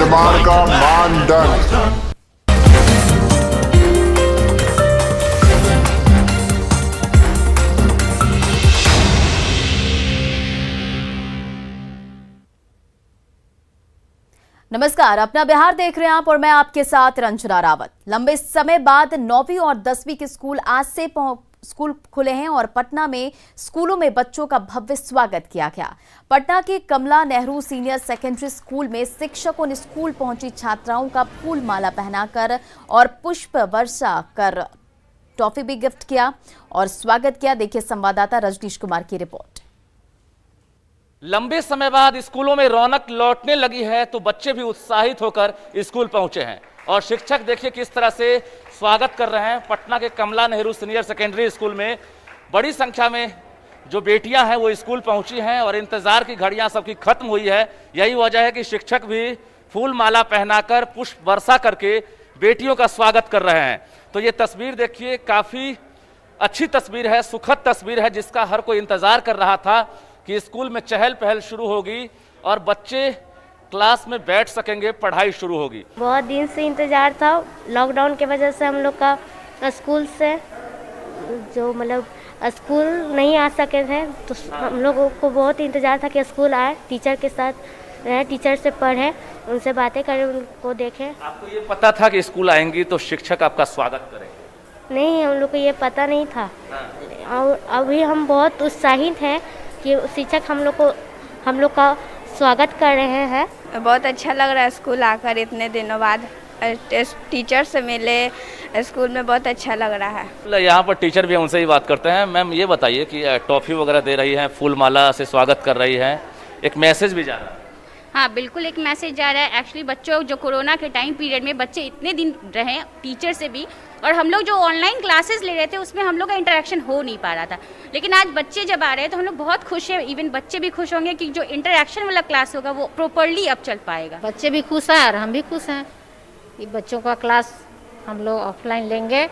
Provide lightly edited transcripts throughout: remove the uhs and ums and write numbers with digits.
निर्माण का मानदंड। नमस्कार, अपना बिहार देख रहे हैं आप और मैं आपके साथ रंजना रावत। लंबे समय बाद 9वीं और 10वीं के स्कूल आज से स्कूल खुले हैं और पटना में स्कूलों में बच्चों का भव्य स्वागत किया गया। पटना के कमला नेहरू सीनियर सेकेंडरी स्कूल में शिक्षकों ने स्कूल पहुंची छात्राओं का फूल माला पहनाकर और पुष्प वर्षा कर टॉफी भी गिफ्ट किया और स्वागत किया। देखिए संवाददाता रजनीश कुमार की रिपोर्ट। लंबे समय बाद स्कूलों में रौनक लौटने लगी है तो बच्चे भी उत्साहित होकर स्कूल पहुंचे हैं और शिक्षक देखिए किस तरह से स्वागत कर रहे हैं। पटना के कमला नेहरू सीनियर सेकेंडरी स्कूल में बड़ी संख्या में जो बेटियां हैं वो स्कूल पहुंची हैं और इंतजार की घड़ियां सबकी खत्म हुई है। यही वजह है कि शिक्षक भी फूल माला पहनाकर पुष्प वर्षा करके बेटियों का स्वागत कर रहे हैं। तो ये तस्वीर देखिए, काफी अच्छी तस्वीर है, सुखद तस्वीर है, जिसका हर कोई इंतजार कर रहा था कि स्कूल में चहल पहल शुरू होगी और बच्चे क्लास में बैठ सकेंगे, पढ़ाई शुरू होगी। बहुत दिन से इंतजार था। लॉकडाउन के वजह से हम लोग का स्कूल से जो मतलब स्कूल नहीं आ सके थे, तो हम लोगों को बहुत इंतजार था कि स्कूल आए, टीचर के साथ रहे, टीचर से पढ़े, उनसे बातें करें, उनको देखें। आपको ये पता था कि स्कूल आएंगी तो शिक्षक आपका स्वागत करेंगे? नहीं, हम लोग को ये पता नहीं था। और अभी हम बहुत उत्साहित हैं कि शिक्षक हम लोग का स्वागत कर रहे हैं। बहुत अच्छा लग रहा है स्कूल आकर इतने दिनों बाद। टीचर से मिले स्कूल में, बहुत अच्छा लग रहा है। यहाँ पर टीचर भी उनसे ही बात करते हैं। मैम ये बताइए कि टॉफी वगैरह दे रही हैं, फूल माला से स्वागत कर रही हैं, एक मैसेज भी जा रहा है? हाँ बिल्कुल, एक मैसेज जा रहा है। एक्चुअली बच्चों जो कोरोना के टाइम पीरियड में बच्चे इतने दिन रहे टीचर से भी, और हम लोग जो ऑनलाइन क्लासेस ले रहे थे उसमें हम लोग का इंटरेक्शन हो नहीं पा रहा था, लेकिन आज बच्चे जब आ रहे हैं तो हम लोग बहुत खुश हैं। इवन बच्चे भी खुश होंगे कि जो इंटरेक्शन वाला क्लास होगा वो प्रॉपरली अब चल पाएगा। बच्चे भी खुश हैं और हम भी खुश हैं कि बच्चों का क्लास हम लोग ऑफलाइन लेंगे,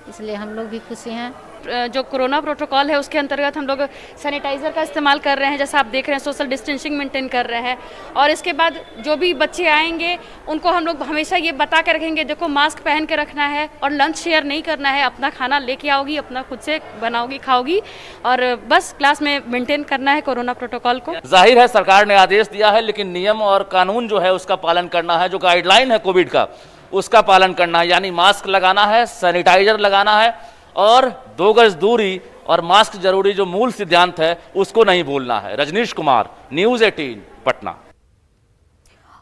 इसलिए हम लोग भी खुशी हैं। जो कोरोना प्रोटोकॉल है उसके अंतर्गत हम लोग सैनिटाइज़र का इस्तेमाल कर रहे हैं, जैसा आप देख रहे हैं, सोशल डिस्टेंसिंग मेंटेन कर रहे हैं। और इसके बाद जो भी बच्चे आएंगे उनको हम लोग हमेशा ये बता के रखेंगे, देखो मास्क पहन के रखना है और लंच शेयर नहीं करना है, अपना खाना लेके आओगी, अपना खुद से बनाओगी खाओगी, और बस क्लास में मेंटेन करना है कोरोना प्रोटोकॉल को। जाहिर है सरकार ने आदेश दिया है, लेकिन नियम और कानून जो है उसका पालन करना है। जो गाइडलाइन है कोविड का उसका पालन करना है, यानी मास्क लगाना है, सैनिटाइजर लगाना है और 2 गज दूरी और मास्क जरूरी, जो मूल सिद्धांत है उसको नहीं भूलना है। रजनीश कुमार, न्यूज़ 18 पटना।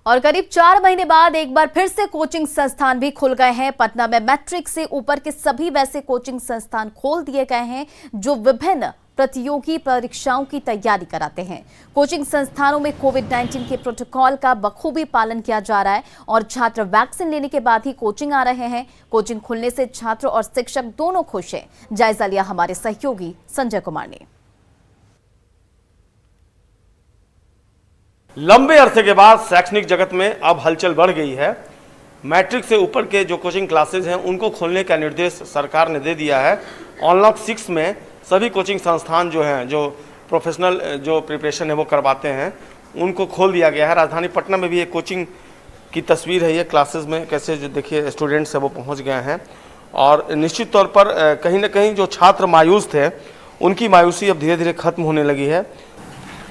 और करीब 4 महीने बाद एक बार फिर से कोचिंग संस्थान भी खुल गए हैं। पटना में मैट्रिक से ऊपर के सभी वैसे कोचिंग संस्थान खोल दिए गए हैं जो विभिन्न प्रतियोगी परीक्षाओं की तैयारी कराते हैं। कोचिंग संस्थानों में कोविड-19 के प्रोटोकॉल का बखूबी पालन किया जा रहा है और छात्र वैक्सीन लेने के बाद ही कोचिंग आ रहे हैं। कोचिंग खुलने से छात्र और शिक्षक दोनों खुश हैं। जायजा लिया हमारे सहयोगी संजय कुमार ने। लंबे अरसे के बाद शैक्षणिक जगत में अब हलचल बढ़ गई है। मैट्रिक से ऊपर के जो कोचिंग क्लासेज हैं उनको खोलने का निर्देश सरकार ने दे दिया है। अनलॉक 6 में सभी कोचिंग संस्थान जो हैं, जो प्रोफेशनल जो प्रिपरेशन है वो करवाते हैं, उनको खोल दिया गया है। राजधानी पटना में भी एक कोचिंग की तस्वीर है ये, क्लासेस में कैसे जो देखिए स्टूडेंट्स है वो पहुंच गए हैं। और निश्चित तौर पर कहीं ना कहीं जो छात्र मायूस थे उनकी मायूसी अब धीरे धीरे खत्म होने लगी है।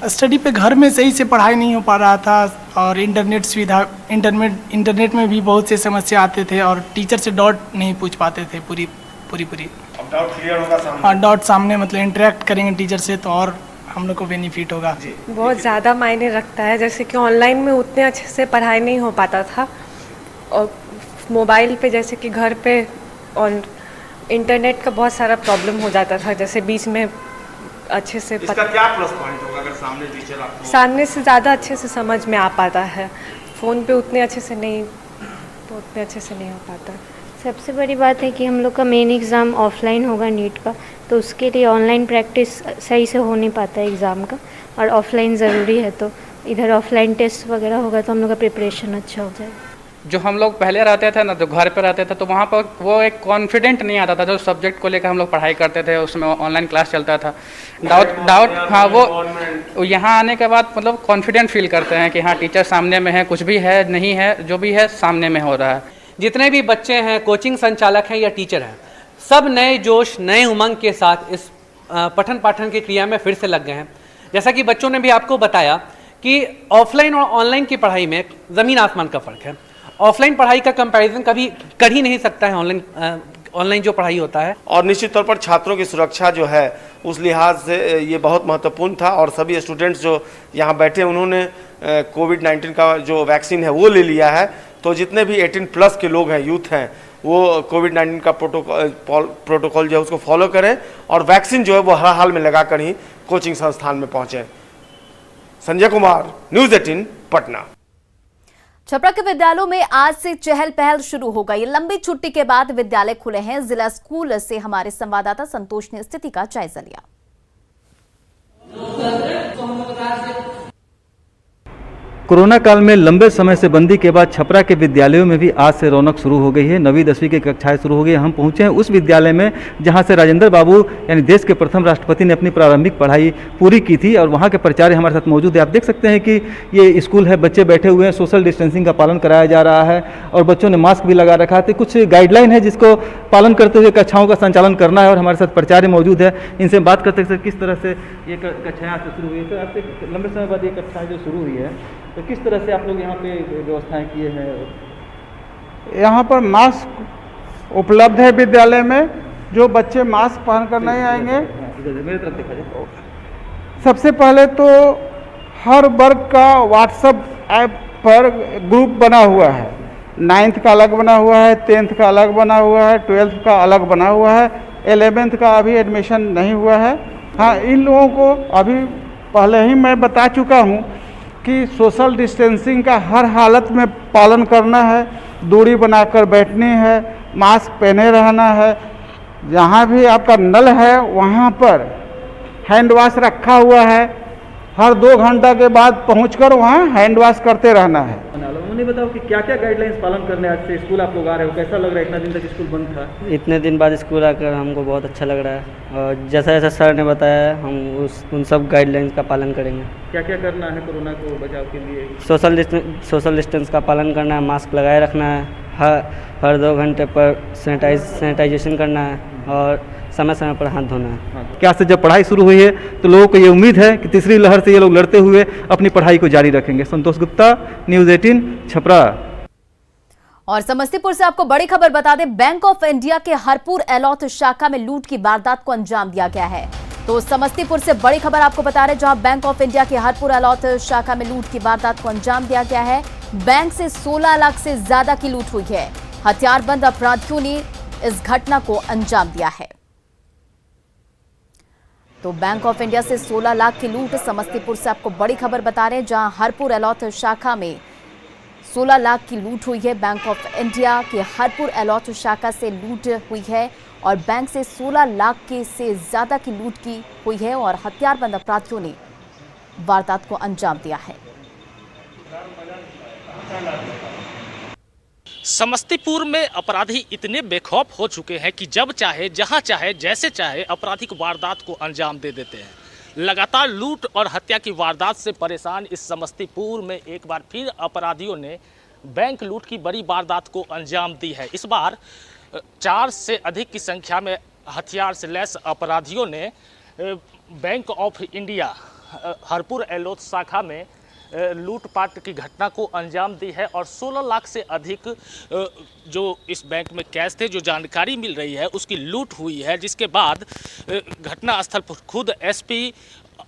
स्टडी पे घर में सही से पढ़ाई नहीं हो पा रहा था और इंटरनेट सुविधा इंटरनेट में भी बहुत से समस्या आते थे और टीचर से डाउट नहीं पूछ पाते थे पूरी। अब डाउट क्लियर होगा सामने? हाँ, डाउट सामने, मतलब इंटरेक्ट करेंगे टीचर से तो और हम लोग को बेनिफिट होगा। बहुत ज़्यादा मायने रखता है, जैसे कि ऑनलाइन में उतने अच्छे से पढ़ाई नहीं हो पाता था और मोबाइल पे जैसे कि घर पे और इंटरनेट का बहुत सारा प्रॉब्लम हो जाता था, जैसे बीच में अच्छे से इसका क्या प्लस पॉइंट होगा अगर सामने टीचर आपको सामने से ज़्यादा अच्छे से समझ में आ पाता है, फ़ोन पे उतने अच्छे से नहीं हो पाता। सबसे बड़ी बात है कि हम लोग का मेन एग्ज़ाम ऑफलाइन होगा नीट का, तो उसके लिए ऑनलाइन प्रैक्टिस सही से हो नहीं पाता है एग्ज़ाम का, और ऑफलाइन ज़रूरी है, तो इधर ऑफलाइन टेस्ट वगैरह होगा तो हम लोग का प्रिपरेशन अच्छा हो जाएगा। जो हम लोग पहले रहते थे ना, जो घर पे रहते थे, तो वहाँ पर वो एक कॉन्फिडेंट नहीं आता था। जो सब्जेक्ट को लेकर हम लोग पढ़ाई करते थे, उसमें ऑनलाइन क्लास चलता था, डाउट हाँ, वो यहाँ आने के बाद मतलब कॉन्फिडेंट फील करते हैं कि हाँ टीचर सामने में है, कुछ भी है नहीं है, जो भी है सामने में हो रहा है। जितने भी बच्चे हैं, कोचिंग संचालक हैं या टीचर हैं, सब नए जोश, नए उमंग के साथ इस पठन पाठन की क्रिया में फिर से लग गए हैं। जैसा कि बच्चों ने भी आपको बताया कि ऑफलाइन और ऑनलाइन की पढ़ाई में ज़मीन आसमान का फ़र्क है। ऑफलाइन पढ़ाई का कंपैरिजन कभी कर ही नहीं सकता है ऑनलाइन जो पढ़ाई होता है। और निश्चित तौर पर छात्रों की सुरक्षा जो है उस लिहाज से ये बहुत महत्वपूर्ण था। और सभी स्टूडेंट्स जो यहाँ बैठे उन्होंने कोविड-19 का जो वैक्सीन है वो ले लिया है। तो जितने भी 18+ के लोग हैं, यूथ हैं, वो कोविड-19 का प्रोटोकॉल जो है उसको फॉलो करें और वैक्सीन जो है वो हर हाल में लगाकर ही कोचिंग संस्थान में पहुँचें। संजय कुमार, न्यूज़ 18 पटना। छपरा के विद्यालयों में आज से चहल पहल शुरू हो गई। लंबी छुट्टी के बाद विद्यालय खुले हैं। जिला स्कूल से हमारे संवाददाता संतोष ने स्थिति का जायजा लिया। कोरोना काल में लंबे समय से बंदी के बाद छपरा के विद्यालयों में भी आज से रौनक शुरू हो गई है। 9वीं 10वीं की कक्षाएं शुरू हो गई। हम पहुंचे हैं उस विद्यालय में जहां से राजेंद्र बाबू यानी देश के प्रथम राष्ट्रपति ने अपनी प्रारंभिक पढ़ाई पूरी की थी और वहां के प्राचार्य हमारे साथ मौजूद है। आप देख सकते हैं कि ये स्कूल है, बच्चे बैठे हुए हैं, सोशल डिस्टेंसिंग का पालन कराया जा रहा है और बच्चों ने मास्क भी लगा रखा है। कुछ गाइडलाइन है जिसको पालन करते हुए कक्षाओं का संचालन करना है और हमारे साथ प्राचार्य मौजूद है। इनसे बात करते हैं किस तरह से ये कक्षाएं आज से शुरू हुई है। तो आपसे लंबे समय बाद ये कक्षाएं जो शुरू हुई है तो किस तरह से आप लोग यहाँ पे व्यवस्थाएं किए हैं? यहाँ पर मास्क उपलब्ध है विद्यालय में। जो बच्चे मास्क पहन कर नहीं आएंगे, मेरी तरफ देखा जाए। सबसे पहले तो हर वर्ग का व्हाट्सएप ऐप पर ग्रुप बना हुआ है। 9th का अलग बना हुआ है, 10th का अलग बना हुआ है, 12th का अलग बना हुआ है, 11th का अभी एडमिशन नहीं हुआ है। हाँ, इन लोगों को अभी पहले ही मैं बता चुका हूँ कि सोशल डिस्टेंसिंग का हर हालत में पालन करना है, दूरी बनाकर बैठनी है, मास्क पहने रहना है। जहाँ भी आपका नल है वहाँ पर हैंड वॉश रखा हुआ है। हर 2 घंटा के बाद पहुंचकर वहाँ हैंड वॉश करते रहना है। उन्हें बताओ कि क्या क्या गाइडलाइंस पालन करने आज से स्कूल आप लोग आ रहे हो, कैसा लग रहा है? इतना दिन तक स्कूल बंद था। इतने दिन बाद स्कूल आकर हमको बहुत अच्छा लग रहा है और जैसा जैसा सर ने बताया है हम उन सब गाइडलाइंस का पालन करेंगे। क्या क्या करना है कोरोना को बचाव के लिए? सोशल डिस्टेंस का पालन करना है, मास्क लगाए रखना है, हर 2 घंटे पर सैनिटाइजेशन करना है और समय समय पर हाथ धोना है। क्या से जब पढ़ाई शुरू हुई है तो लोगों को ये उम्मीद है कि तीसरी लहर से ये लोग लड़ते हुए अपनी पढ़ाई को जारी रखेंगे। संतोष गुप्ता, न्यूज़ 18 छपरा। और समस्तीपुर से आपको बड़ी खबर बता दें, बैंक ऑफ इंडिया के हरपुर एलौथ शाखा में लूट की वारदात को अंजाम दिया गया है। तो समस्तीपुर से बड़ी खबर आपको बता रहे, जहां बैंक ऑफ इंडिया के हरपुर एलौथ शाखा में लूट की वारदात को अंजाम दिया गया है। बैंक से 16 लाख से ज्यादा की लूट हुई है। हथियारबंद अपराधियों ने इस घटना को अंजाम दिया है। तो बैंक ऑफ इंडिया से 16 लाख की लूट, समस्तीपुर से आपको बड़ी खबर बता रहे हैं, जहां हरपुर एलौथ शाखा में 16 लाख की लूट हुई है। बैंक ऑफ इंडिया के हरपुर एलौथ शाखा से लूट हुई है और बैंक से 16 लाख के से ज्यादा की लूट की हुई है और हथियारबंद अपराधियों ने वारदात को अंजाम दिया है। समस्तीपुर में अपराधी इतने बेखौफ हो चुके हैं कि जब चाहे, जहां चाहे, जैसे चाहे आपराधिक वारदात को अंजाम दे देते हैं। लगातार लूट और हत्या की वारदात से परेशान इस समस्तीपुर में एक बार फिर अपराधियों ने बैंक लूट की बड़ी वारदात को अंजाम दी है। इस बार 4 से अधिक की संख्या में हथियार से लैस अपराधियों ने bank of India Harpur Elauth शाखा में लूटपाट की घटना को अंजाम दी है और 16 लाख से अधिक जो इस बैंक में कैश थे, जो जानकारी मिल रही है उसकी लूट हुई है। जिसके बाद घटना स्थल पर खुद एसपी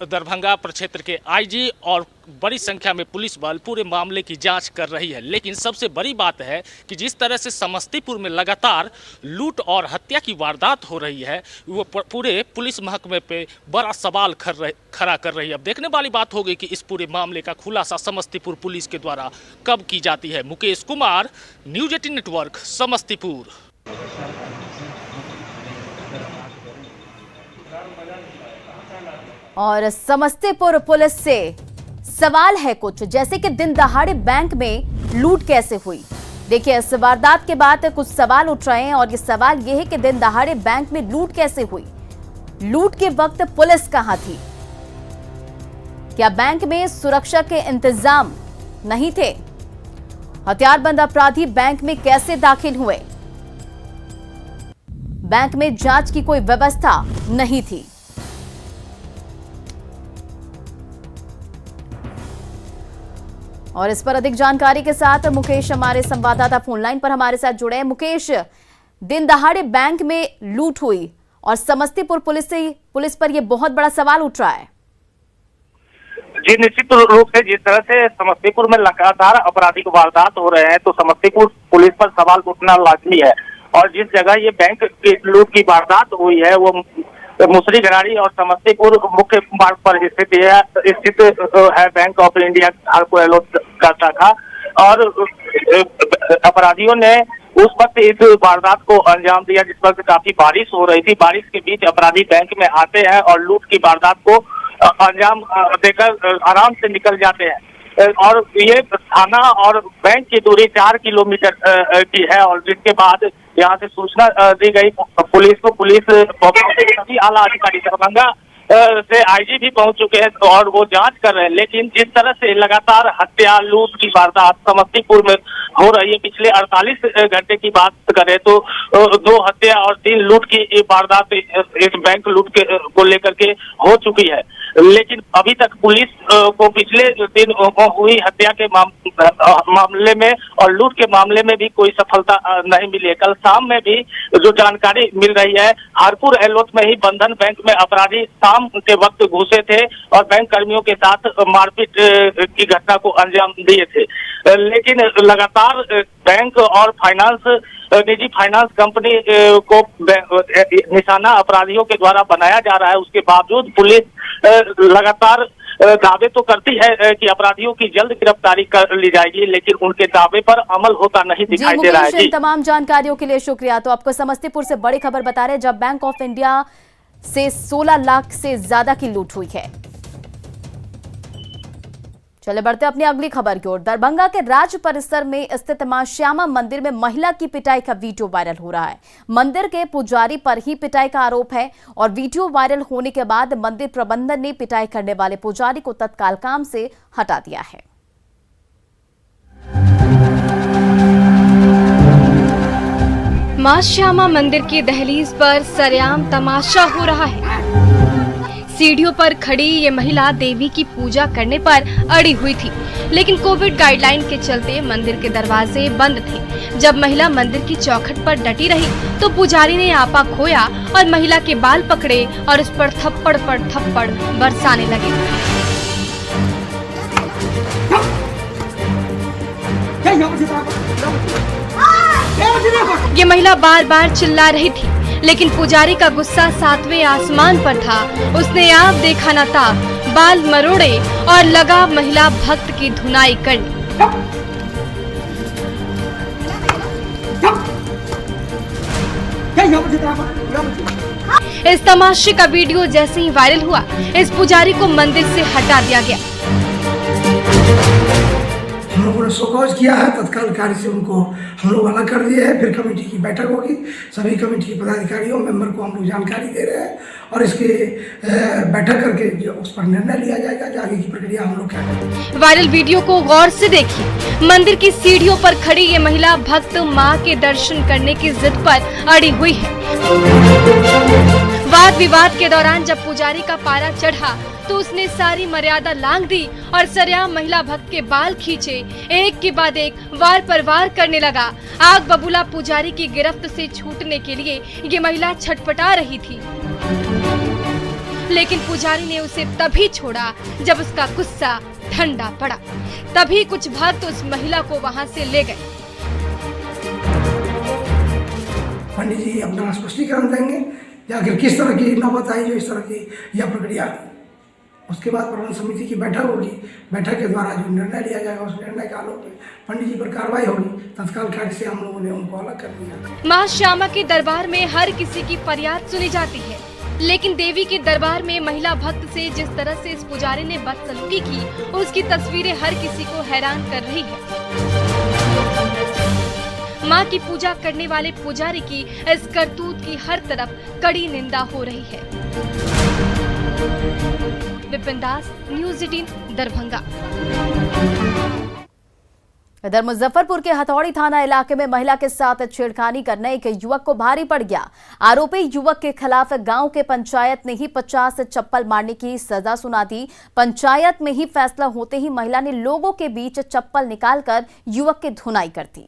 दरभंगा प्रक्षेत्र के आईजी और बड़ी संख्या में पुलिस बल पूरे मामले की जांच कर रही है। लेकिन सबसे बड़ी बात है कि जिस तरह से समस्तीपुर में लगातार लूट और हत्या की वारदात हो रही है, वो पूरे पुलिस महकमे पे बड़ा सवाल खड़ा कर रही है। अब देखने वाली बात होगी कि इस पूरे मामले का खुलासा समस्तीपुर पुलिस के द्वारा कब की जाती है। Mukesh Kumar, news 18 network, Samastipur. और समस्तीपुर पुलिस से सवाल है कुछ, जैसे कि दिन दहाड़े बैंक में लूट कैसे हुई, देखिए, इस वारदात के बाद कुछ सवाल उठ रहे हैं और ये सवाल ये है कि दिन दहाड़े बैंक में लूट कैसे हुई? लूट के वक्त पुलिस कहां थी? क्या बैंक में सुरक्षा के इंतजाम नहीं थे? हथियारबंद अपराधी बैंक में कैसे दाखिल हुए? बैंक में जांच की कोई व्यवस्था नहीं थी। और इस पर अधिक जानकारी के साथ मुकेश हमारे संवाददाता फोन लाइन पर हमारे साथ जुड़े हैं। मुकेश, दिन दहाड़े बैंक में लूट हुई और समस्तीपुर पुलिस पर यह बहुत बड़ा सवाल उठ रहा है। जी, निश्चित रूप से जिस तरह से समस्तीपुर में लगातार आपराधिक वारदात हो रहे हैं तो समस्तीपुर पुलिस पर सवाल उठना लाजमी है। और जिस जगह ये बैंक की लूट की वारदात हुई है वो मुसरी घराड़ी और समस्तीपुर मुख्य मार्ग पर स्थित है बैंक ऑफ इंडिया का शाखा। और अपराधियों ने उस वक्त इस वारदात को अंजाम दिया जिस वक्त काफी बारिश हो रही थी। बारिश के बीच अपराधी बैंक में आते हैं और लूट की वारदात को अंजाम देकर आराम से निकल जाते हैं। और ये थाना और बैंक की दूरी 4 किलोमीटर की है। और जिसके बाद यहाँ से सूचना दी गई पुलिस को। पुलिस सभी आला अधिकारी दरभंगा से आईजी भी पहुंच चुके हैं और वो जांच कर रहे हैं। लेकिन जिस तरह से लगातार हत्या लूट की वारदात समस्तीपुर में हो रही है, पिछले 48 घंटे की बात करें तो 2 हत्या और 3 लूट की वारदात इस बैंक लूट को लेकर के हो चुकी है। लेकिन अभी तक पुलिस को पिछले दिन हुई हत्या के मामले में और लूट के मामले में भी कोई सफलता नहीं मिली है। कल शाम में भी जो जानकारी मिल रही है, हरपुर एलोत में ही बंधन बैंक में अपराधी शाम के वक्त घुसे थे और बैंक कर्मियों के साथ मारपीट की घटना को अंजाम दिए थे। लेकिन लगातार बैंक और निजी फाइनेंस कंपनी को निशाना अपराधियों के द्वारा बनाया जा रहा है। उसके बावजूद पुलिस लगातार दावे तो करती है कि अपराधियों की जल्द गिरफ्तारी कर ली जाएगी, लेकिन उनके दावे पर अमल होता नहीं दिखाई दे रहा है। जी, तमाम जानकारियों के लिए शुक्रिया। तो आपको समस्तीपुर से बड़ी खबर बता रहे हैं, जब बैंक ऑफ इंडिया से 16 लाख से ज्यादा की लूट हुई है। चले बढ़ते अपनी अगली खबर की ओर। दरभंगा के राज परिसर में स्थित मां श्यामा मंदिर में महिला की पिटाई का वीडियो वायरल हो रहा है। मंदिर के पुजारी पर ही पिटाई का आरोप है और वीडियो वायरल होने के बाद मंदिर प्रबंधन ने पिटाई करने वाले पुजारी को तत्काल काम से हटा दिया है। मां श्यामा मंदिर की दहलीज पर सरेआम तमाशा हो रहा है। सीढ़ियों पर खड़ी ये महिला देवी की पूजा करने पर अड़ी हुई थी, लेकिन कोविड गाइडलाइन के चलते मंदिर के दरवाजे बंद थे। जब महिला मंदिर की चौखट पर डटी रही तो पुजारी ने आपा खोया और महिला के बाल पकड़े और उस पर थप्पड़ पर थप्पड़ बरसाने लगे। ये महिला बार बार चिल्ला रही थी, लेकिन पुजारी का गुस्सा 7वें आसमान पर था। उसने आप देखा न था, बाल मरोड़े और लगा महिला भक्त की धुनाई करने। इस तमाशे का वीडियो जैसे ही वायरल हुआ, इस पुजारी को मंदिर से हटा दिया गया। हम लोगों ने शोकॉज किया है, तत्काल कार्य से उनको हम लोग अलग कर दिए हैं। फिर कमेटी की बैठक होगी, सभी कमेटी के पदाधिकारियों मेंबर को हम लोग जानकारी दे रहे हैं और इसके बैठक करके जो उस पर निर्णय लिया जाएगा कि आगे की प्रक्रिया हम लोग क्या करेंगे। वायरल वीडियो को गौर से देखिए। मंदिर की सीढ़ियों पर खड़ी ये महिला भक्त मां के दर्शन करने की जिद पर अड़ी हुई है। वाद विवाद के दौरान जब पुजारी का पारा चढ़ा तो उसने सारी मर्यादा लांघ दी और सरेआम महिला भक्त के बाल खींचे, एक के बाद एक वार पर वार करने लगा। आग बबूला पुजारी की गिरफ्त से छूटने के लिए ये महिला छटपटा रही थी, लेकिन पुजारी ने उसे तभी छोड़ा जब उसका गुस्सा ठंडा पड़ा। तभी कुछ भक्त उस महिला को वहां से ले गए। पंडित जी अपना स्पष्टीकरण देंगे या आखिर किस तरह की नौबत आई जो इस तरह की यह प्रक्रिया। उसके बाद प्रबंध समिति की बैठक होगी, बैठक के द्वारा जो निर्णय लिया जाएगा उस निर्णय के आलोक में पंडित जी पर कार्रवाई होगी। तत्काल कार्य से हम लोगों ने उनको अलग कर दिया। मां श्यामा के दरबार में हर किसी की फरियाद सुनी जाती है, लेकिन देवी के दरबार में महिला भक्त से जिस तरह से इस पुजारी ने बदसलूकी की, उसकी तस्वीरें हर किसी को हैरान कर रही है। मां की पूजा करने वाले पुजारी की इस करतूत की हर तरफ कड़ी निंदा हो रही है। विपिन दास, न्यूज़ 18 दरभंगा। इधर मुजफ्फरपुर के हथौड़ी थाना इलाके में महिला के साथ छेड़खानी करने एक युवक को भारी पड़ गया। आरोपी युवक के खिलाफ गांव के पंचायत ने ही 50 चप्पल मारने की सजा सुना दी। पंचायत में ही फैसला होते ही महिला ने लोगों के बीच चप्पल निकालकर युवक की धुनाई कर दी।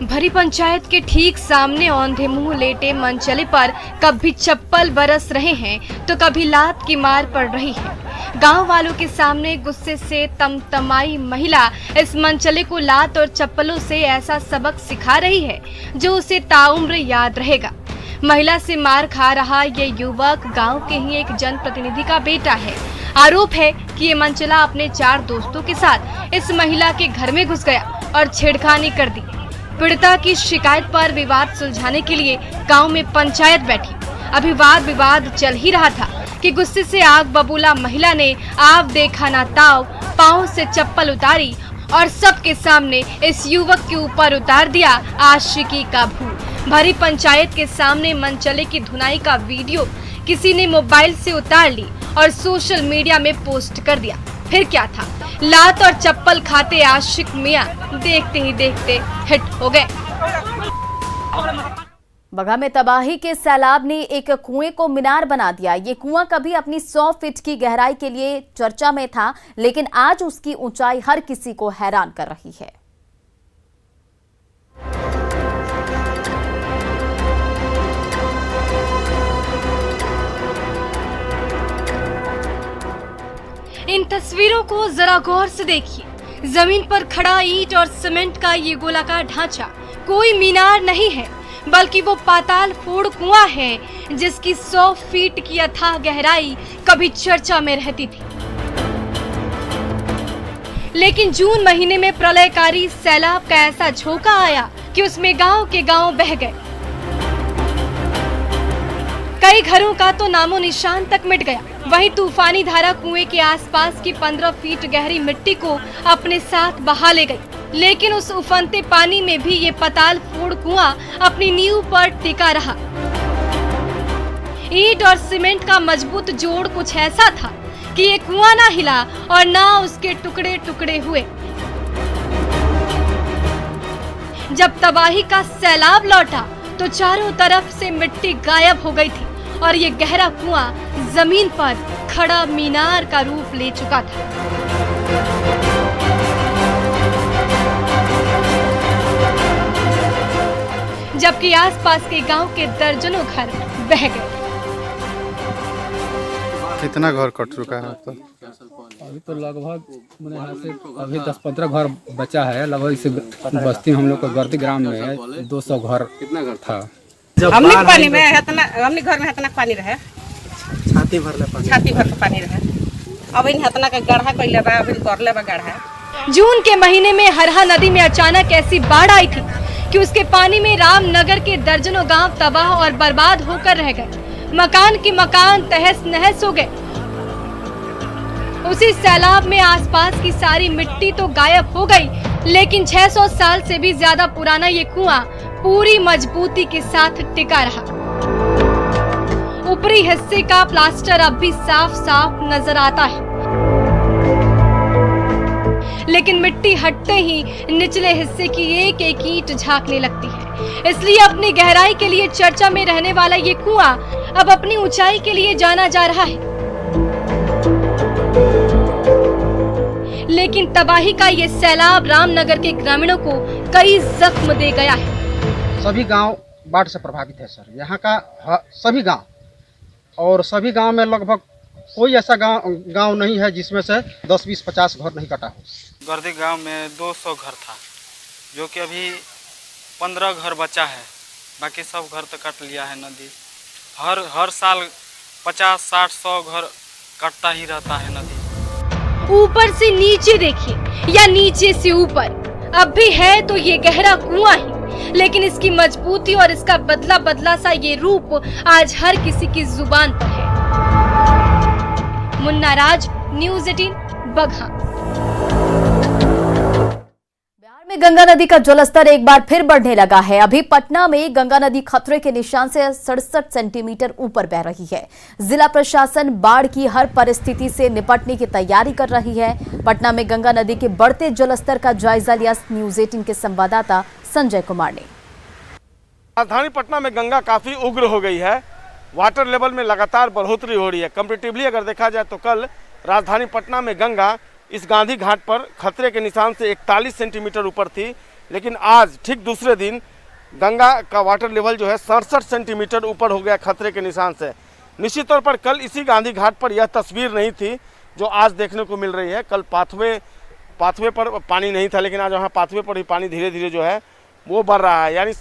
भरी पंचायत के ठीक सामने औंधे मुंह लेटे मनचले पर कभी चप्पल बरस रहे हैं तो कभी लात की मार पड़ रही है। गांव वालों के सामने गुस्से से तमतमाई महिला इस मनचले को लात और चप्पलों से ऐसा सबक सिखा रही है जो उसे ताउम्र याद रहेगा। महिला से मार खा रहा ये युवक गांव के ही एक जनप्रतिनिधि का बेटा है। आरोप है कि ये मनचला अपने 4 दोस्तों के साथ इस महिला के घर में घुस गया और छेड़खानी कर दी। पीड़िता की शिकायत पर विवाद सुलझाने के लिए गांव में पंचायत बैठी। अभी वाद विवाद चल ही रहा था कि गुस्से से आग बबूला महिला ने आप देखा ना ताव पांव से चप्पल उतारी और सबके सामने इस युवक के ऊपर उतार दिया आशिकी का भूत। भरी पंचायत के सामने मनचले की धुनाई का वीडियो किसी ने मोबाइल से उतार ली और सोशल मीडिया में पोस्ट कर दिया। फिर क्या था, लात और चप्पल खाते आशिक मियां देखते ही देखते हिट हो गए। बगहा में तबाही के सैलाब ने एक कुएं को मीनार बना दिया। ये कुआं कभी अपनी 100 फीट की गहराई के लिए चर्चा में था, लेकिन आज उसकी ऊंचाई हर किसी को हैरान कर रही है। इन तस्वीरों को जरा गौर से देखिए। जमीन पर खड़ा ईंट और सीमेंट का ये गोलाकार ढांचा कोई मीनार नहीं है, बल्कि वो पाताल फोड़ कुआं है जिसकी 100 फीट की अथाह गहराई कभी चर्चा में रहती थी। लेकिन जून महीने में प्रलयकारी सैलाब का ऐसा झोंका आया कि उसमें गांव के गांव बह गए। कई घरों का तो नामो निशान तक मिट गया। वहीं तूफानी धारा कुएं के आसपास की 15 फीट गहरी मिट्टी को अपने साथ बहा ले गई। लेकिन उस उफनते पानी में भी ये पाताल फोड़ कुआं अपनी नींव पर टिका रहा। ईंट और सीमेंट का मजबूत जोड़ कुछ ऐसा था कि ये कुआं ना हिला और ना उसके टुकड़े टुकड़े हुए। जब तबाही का सैलाब लौटा तो चारों तरफ से मिट्टी गायब हो गई थी और ये गहरा कुआं जमीन पर खड़ा मीनार का रूप ले चुका था। जबकि आसपास के गांव के दर्जनों घर बह गए। कितना घर कट चुका है? तो अभी तो लगभग मेरे यहाँ से अभी 10-15 घर बचा है। लगभग इस बस्ती हम लोग को गर्दी ग्राम में 200 घर था। हमने पानी में हमने घर में इतना पानी रहे, छाती भर का पानी रहे। अब इन इतना का गढ़ा कइले बा, अभी करले बा गढ़ा। जून के महीने में हरहा नदी में अचानक ऐसी बाढ़ आई थी कि उसके पानी में रामनगर के दर्जनों गांव तबाह और बर्बाद होकर रह गए। मकान के मकान तहस नहस हो गए। उसी सैलाब में आसपास की सारी मिट्टी तो गायब हो गई, लेकिन 600 साल से भी ज्यादा पुराना ये कुआं पूरी मजबूती के साथ टिका रहा। ऊपरी हिस्से का प्लास्टर अब भी साफ साफ नजर आता है, लेकिन मिट्टी हटते ही निचले हिस्से की एक एक ईंट झांकने लगती है। इसलिए अपनी गहराई के लिए चर्चा में रहने वाला ये कुआं अब अपनी ऊंचाई के लिए जाना जा रहा है। लेकिन तबाही का ये सैलाब रामनगर के ग्रामीणों को कई जख्म दे गया है। सभी गांव बाढ़ से प्रभावित है सर। यहाँ का सभी गांव, और सभी गांव में लगभग कोई ऐसा गांव नहीं है जिसमें से 10, 20, 50 घर नहीं कटा हो। गर्दी गांव में 200 घर था, जो कि अभी 15 घर बचा है। बाकी सब घर तो कट लिया है नदी। हर साल 50, 60, 100 घर कटता ही रहता है नदी। ऊपर से नीचे देखिए या नीचे से ऊपर, अब भी है तो ये गहरा कुआं ही, लेकिन इसकी मजबूती और इसका बदला बदला सा ये रूप आज हर किसी की जुबान पर है। मुन्ना राज, न्यूज़ 18 बगहा। में गंगा नदी का जलस्तर एक बार फिर बढ़ने लगा है। अभी पटना में गंगा नदी खतरे के निशान से 67 सेंटीमीटर ऊपर बह रही है। जिला प्रशासन बाढ़ की हर परिस्थिति से निपटने की तैयारी कर रही है। पटना में गंगा नदी के बढ़ते जलस्तर का जायजा लिया न्यूज 18 के संवाददाता संजय कुमार ने। राजधानी पटना में गंगा काफी उग्र हो गई है। वाटर लेवल में लगातार बढ़ोतरी हो रही है। कंपैरेटिवली अगर देखा जाए तो कल राजधानी पटना में गंगा इस गांधी घाट पर खतरे के निशान से 41 सेंटीमीटर ऊपर थी, लेकिन आज ठीक दूसरे दिन गंगा का वाटर लेवल जो है 67 सेंटीमीटर ऊपर हो गया खतरे के निशान से। निश्चित तौर पर कल इसी गांधी घाट पर यह तस्वीर नहीं थी जो आज देखने को मिल रही है। कल पाथवे पर पानी नहीं था, लेकिन आज वहाँ पाथवे पर ही पानी धीरे धीरे जो है वो बढ़ रहा है। यानी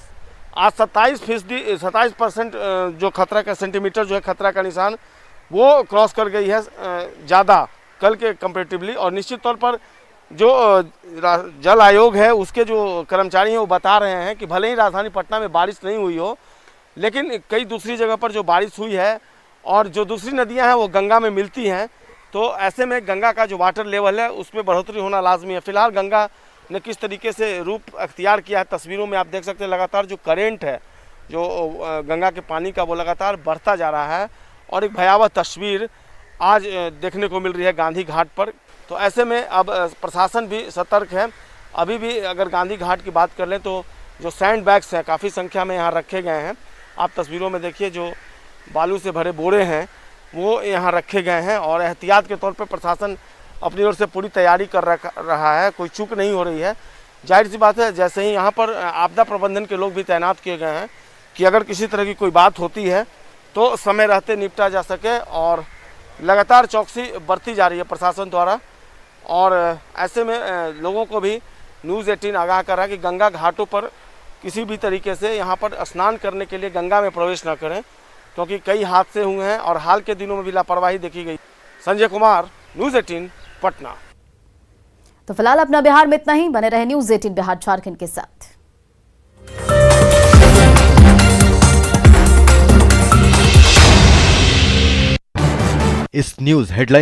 आज 27% जो खतरा का सेंटीमीटर जो है खतरा का निशान वो क्रॉस कर गई है ज़्यादा कल के कंपैरेटिवली। और निश्चित तौर पर जो जल आयोग है उसके जो कर्मचारी हैं वो बता रहे हैं कि भले ही राजधानी पटना में बारिश नहीं हुई हो, लेकिन कई दूसरी जगह पर जो बारिश हुई है और जो दूसरी नदियां हैं वो गंगा में मिलती हैं, तो ऐसे में गंगा का जो वाटर लेवल है उसमें बढ़ोतरी होना लाजमी है। फिलहाल गंगा ने किस तरीके से रूप अख्तियार किया है तस्वीरों में आप देख सकते हैं। लगातार जो करेंट है जो गंगा के पानी का वो लगातार बढ़ता जा रहा है और एक भयावह तस्वीर आज देखने को मिल रही है गांधी घाट पर। तो ऐसे में अब प्रशासन भी सतर्क है। अभी भी अगर गांधी घाट की बात कर लें तो जो सैंड बैग्स हैं काफ़ी संख्या में यहाँ रखे गए हैं। आप तस्वीरों में देखिए जो बालू से भरे बोरे हैं वो यहाँ रखे गए हैं और एहतियात के तौर पर प्रशासन अपनी ओर से पूरी तैयारी कर रहा है। कोई चूक नहीं हो रही है। जाहिर सी बात है जैसे ही यहाँ पर आपदा प्रबंधन के लोग भी तैनात किए गए हैं कि अगर किसी तरह की कोई बात होती है तो समय रहते निपटा जा सके, और लगातार चौकसी बरती जा रही है प्रशासन द्वारा। और ऐसे में लोगों को भी न्यूज़ 18 आगाह कर रहा है कि गंगा घाटों पर किसी भी तरीके से यहाँ पर स्नान करने के लिए गंगा में प्रवेश न करें, क्योंकि कई हादसे हुए हैं और हाल के दिनों में भी लापरवाही देखी गई। संजय कुमार, न्यूज़ 18 पटना। तो फिलहाल अपना बिहार में इतना ही। बने रहे न्यूज 18 बिहार झारखंड के साथ। इस न्यूज हेडलाइन